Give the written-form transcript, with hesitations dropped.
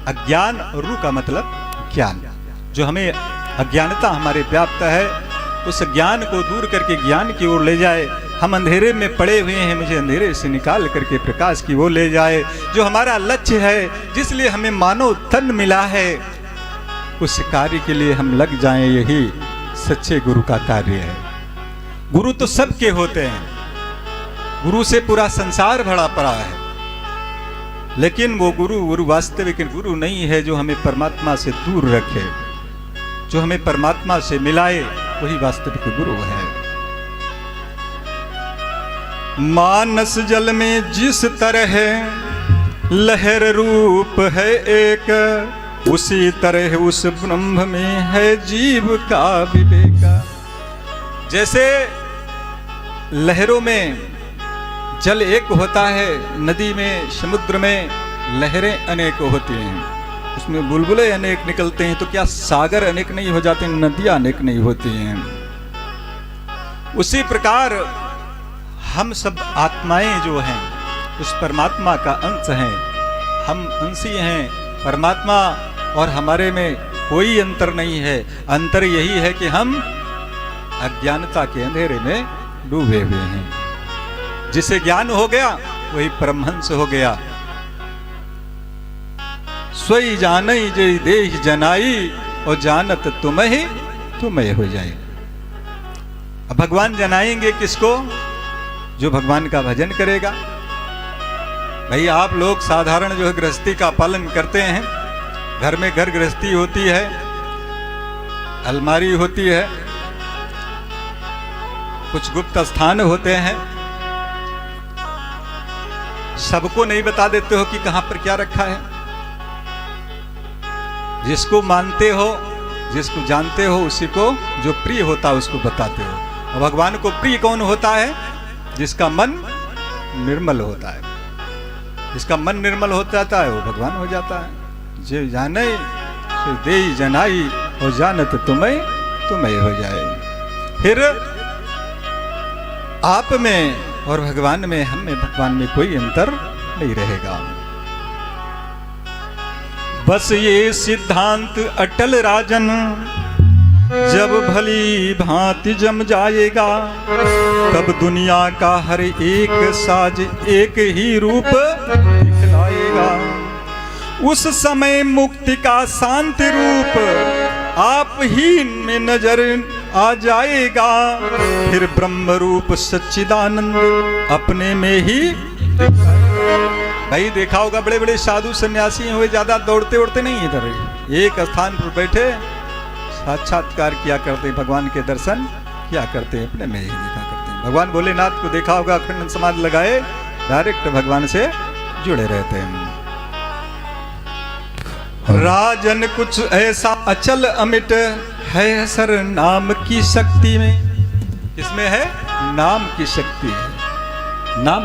अज्ञान, रु का मतलब ज्ञान। जो हमें अज्ञानता हमारे व्याप्त है, उस ज्ञान को दूर करके ज्ञान की ओर ले जाए। हम अंधेरे में पड़े हुए हैं, मुझे अंधेरे से निकाल करके प्रकाश की ओर ले जाए। जो हमारा लक्ष्य है, जिसलिए हमें मानव तन मिला है, उस कार्य के लिए हम लग जाएं, यही सच्चे गुरु का कार्य है। गुरु तो सबके होते हैं, गुरु से पूरा संसार भरा पड़ा है, लेकिन वो गुरु वास्तविक गुरु नहीं है जो हमें परमात्मा से दूर रखे, जो हमें परमात्मा से मिलाए, वही वास्तविक गुरु है। मानस जल में जिस तरह लहर रूप है एक, उसी तरह उस ब्रह्म में है जीव का विवेक। जैसे लहरों में जल एक होता है, नदी में, समुद्र में लहरें अनेक होती हैं, उसमें बुलबुले अनेक निकलते हैं, तो क्या सागर अनेक नहीं हो जाते, नदियां अनेक नहीं होती हैं? उसी प्रकार हम सब आत्माएं जो हैं, उस परमात्मा का अंश हैं। हम अंशी हैं, परमात्मा और हमारे में कोई अंतर नहीं है। अंतर यही है कि हम अज्ञानता के अंधेरे में डूबे हुए हैं। जिसे ज्ञान हो गया वही परमहंस हो गया। सोई जानई जय देह जनाई, और जानत तुम्हें हो जाए। अब भगवान जनाएंगे किसको? जो भगवान का भजन करेगा। भाई आप लोग साधारण जो है गृहस्थी का पालन करते हैं, घर में घर गृहस्थी होती है, अलमारी होती है, कुछ गुप्त स्थान होते हैं, सबको नहीं बता देते हो कि कहां पर क्या रखा है। जिसको मानते हो, जिसको जानते हो, उसी को जो प्रिय होता है उसको बताते हो। और भगवान को प्रिय कौन होता है? जिसका मन निर्मल होता है। जिसका मन निर्मल हो जाता है वो भगवान हो जाता है। जे जाने सो देई जनाई, और जानत तुम्हें हो जाए। फिर आप में और भगवान में, हम में भगवान में कोई अंतर नहीं रहेगा। बस ये सिद्धांत अटल राजन, जब भली भांति जम जाएगा, तब दुनिया का हर एक साज एक ही रूप दिखलाएगा। उस समय मुक्ति का शांति रूप आप ही में नजर आ जाएगा। फिर ब्रह्म रूप सच्चिदानंद अपने में ही भाई देखा होगा, बड़े बड़े साधु सन्यासी हुए, ज्यादा दौड़ते उड़ते नहीं, इधर एक स्थान पर बैठे साक्षात्कार किया करते, भगवान के दर्शन किया करते, अपने में ही देखा करते हैं। भगवान भोलेनाथ को देखा होगा, अखंड समाधि लगाए, डायरेक्ट भगवान से जुड़े रहते हैं। राजन कुछ ऐसा अचल अमिट है सर नाम की शक्ति में। किसमें है? नाम की शक्ति है। नाम